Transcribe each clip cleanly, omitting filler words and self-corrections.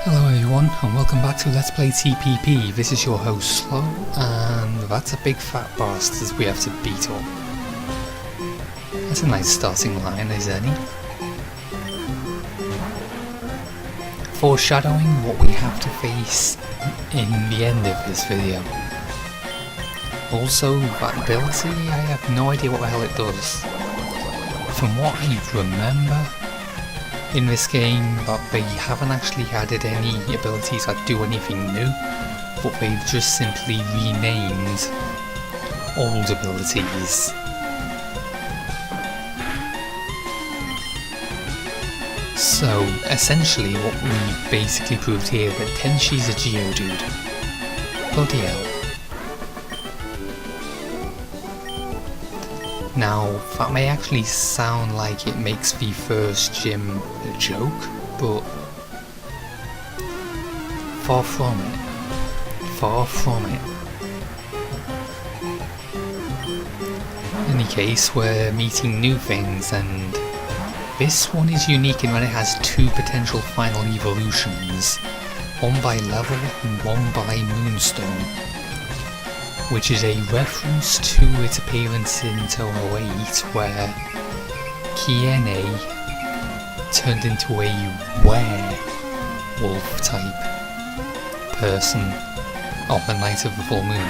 Hello everyone, and welcome back to Let's Play TPP. This is your host Slow, and that's a big fat bastard we have to beat up. That's a nice starting line, isn't it? Foreshadowing what we have to face in the end of this video. Also, that ability, I have no idea what the hell it does. From what I remember in this game, that they haven't actually added any abilities that do anything new, but they've just simply renamed old abilities. So essentially what we basically proved here that Tenshi's a Geodude. Bloody hell. Now, that may actually sound like it makes the first gym a joke, but far from it. Far from it. In any case, we're meeting new things, and this one is unique in that it has two potential final evolutions, one by level and one by Moonstone, which is a reference to its appearance in Toho 8, where Kiene turned into a werewolf type person on the night of the full moon,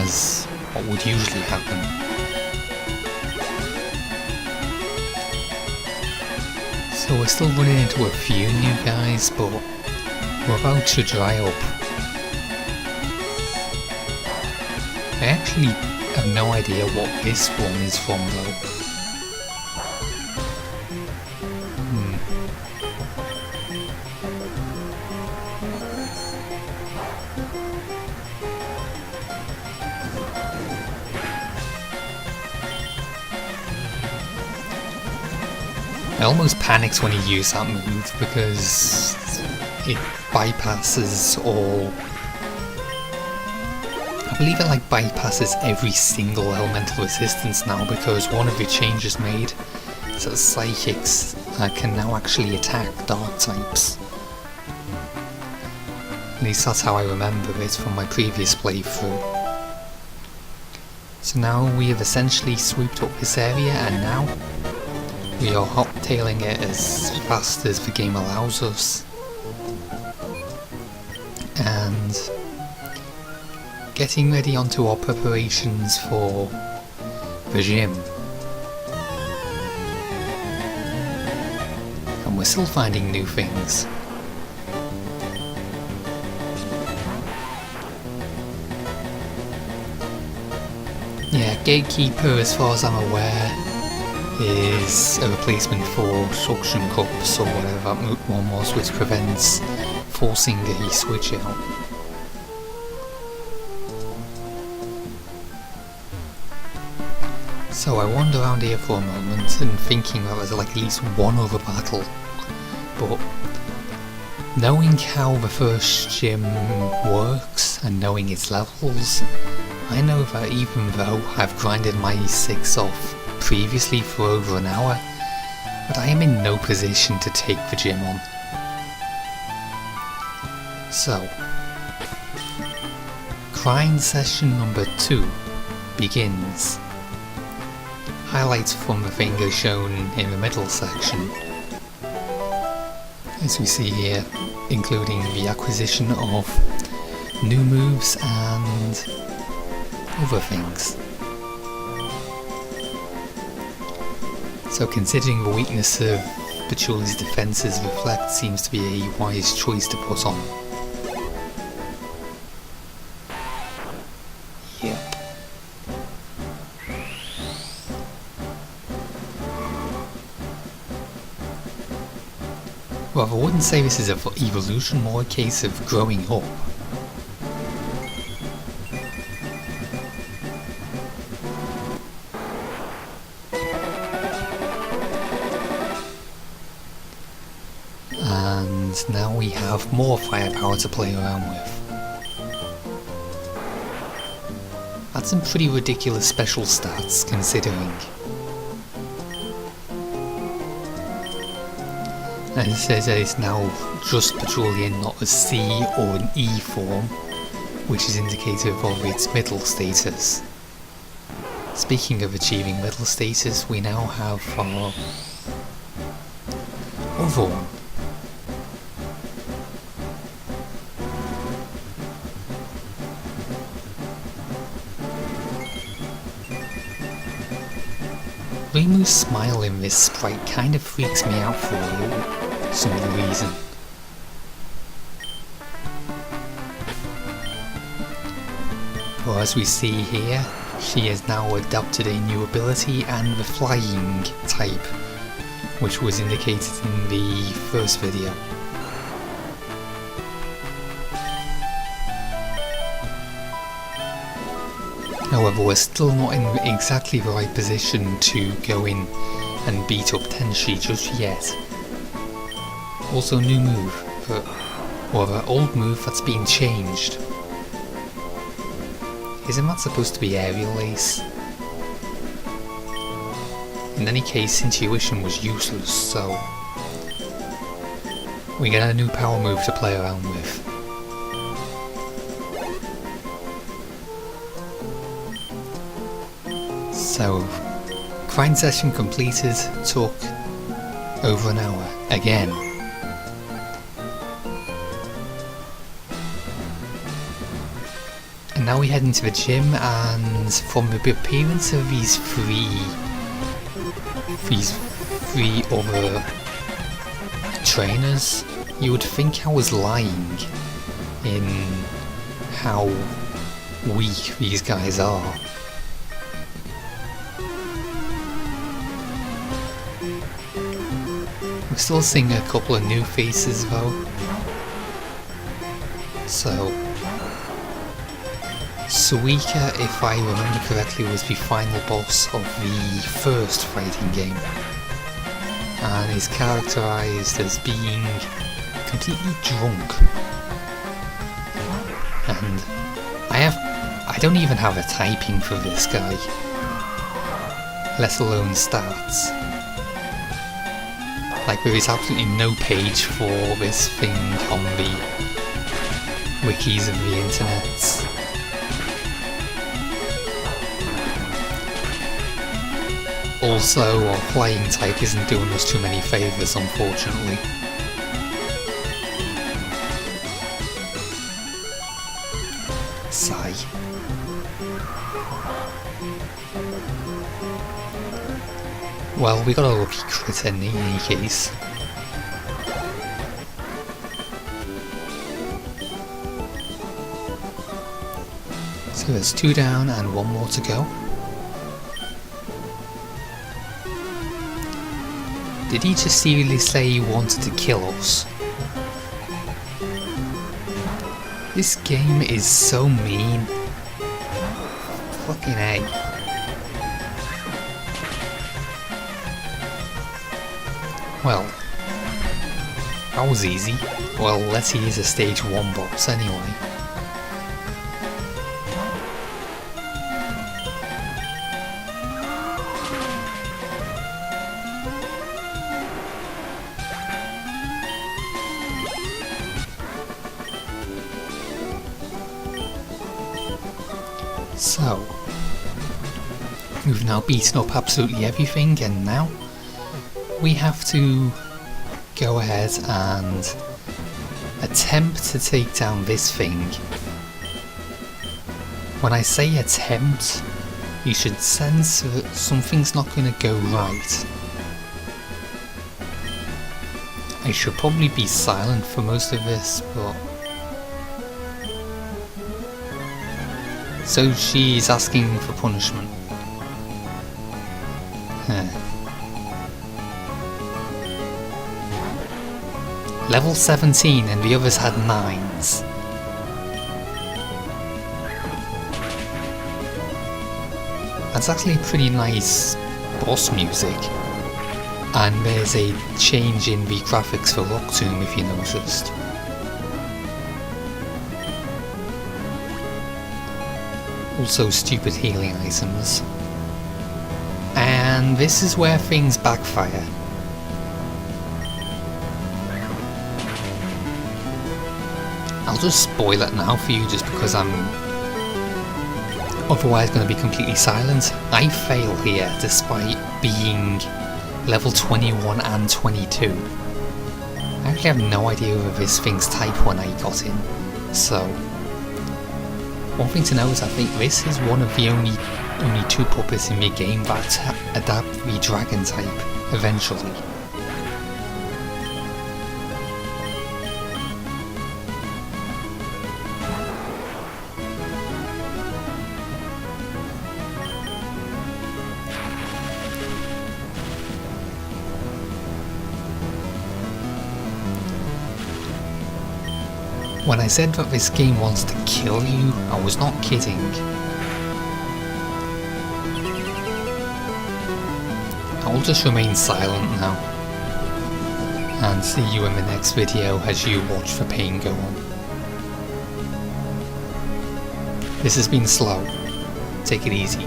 as what would usually happen. So we're still running into a few new guys, but we're about to dry up. I actually have no idea what this one is from though. I almost panicked when he used that move because it bypasses all. I believe it bypasses every single elemental resistance now, because one of the changes made is that psychics can now actually attack dark types. At least that's how I remember it from my previous playthrough. So now we have essentially swooped up this area, and now we are hot-tailing it as fast as the game allows us. And getting ready onto our preparations for the gym. And we're still finding new things. Yeah, Gatekeeper, as far as I'm aware, is a replacement for Suction Cups or whatever that one was, which prevents forcing a switch out. So I wander around here for a moment and thinking that there's at least one other battle, but knowing how the first gym works and knowing its levels, I know that even though I've grinded my 6 off previously for over an hour, that I am in no position to take the gym on. So, grind session number 2 begins. Highlights from the thing are shown in the middle section, as we see here, including the acquisition of new moves and other things. So considering the weakness of Pachuli's defences, Reflect seems to be a wise choice to put on. Well, I wouldn't say this is an evolution, more a case of growing up. And now we have more firepower to play around with. That's some pretty ridiculous special stats, considering. And it says that it's now just patrolling, not a C or an E form, which is indicative of its middle status. Speaking of achieving middle status, we now have our other one. Rimu's smile in this sprite kind of freaks me out for some reason. But as we see here, she has now adopted a new ability and the flying type, which was indicated in the first video. However, we're still not in exactly the right position to go in and beat up Tenshi just yet. Also, new move, or the old move that's been changed. Isn't that supposed to be Aerial Ace? In any case, Intuition was useless, so we get a new power move to play around with. So, grind session completed, took over an hour again. And now we head into the gym, and from the appearance of these three other trainers, you would think I was lying in how weak these guys are. We're still seeing a couple of new faces though. So, Suika, if I remember correctly, was the final boss of the first fighting game, and is characterized as being completely drunk. And I don't even have a typing for this guy, let alone stats. Like, there is absolutely no page for this thing on the wikis of the internet. Also, our flying type isn't doing us too many favours, unfortunately. Sigh. Well, we got a lucky crit in any case. So there's 2 down and 1 more to go. Did he just seriously say he wanted to kill us? This game is so mean. Fucking A. Well, that was easy. Well, let's see, he's a stage 1 boss anyway. So, we've now beaten up absolutely everything, and now we have to go ahead and attempt to take down this thing. When I say attempt, you should sense that something's not going to go right. I should probably be silent for most of this, but... So she's asking for punishment. Level 17 and the others had 9s. That's actually pretty nice boss music. And there's a change in the graphics for Rock Tomb if you noticed. Also stupid healing items. And this is where things backfire. I'll just spoil it now for you just because I'm otherwise going to be completely silent. I fail here despite being level 21 and 22. I actually have no idea of this thing's type when I got in, so one thing to know is I think this is one of the only two puppets in the game that adapt the dragon type eventually. When I said that this game wants to kill you, I was not kidding. I'll just remain silent now, and see you in the next video as you watch the pain go on. This has been Slow. Take it easy.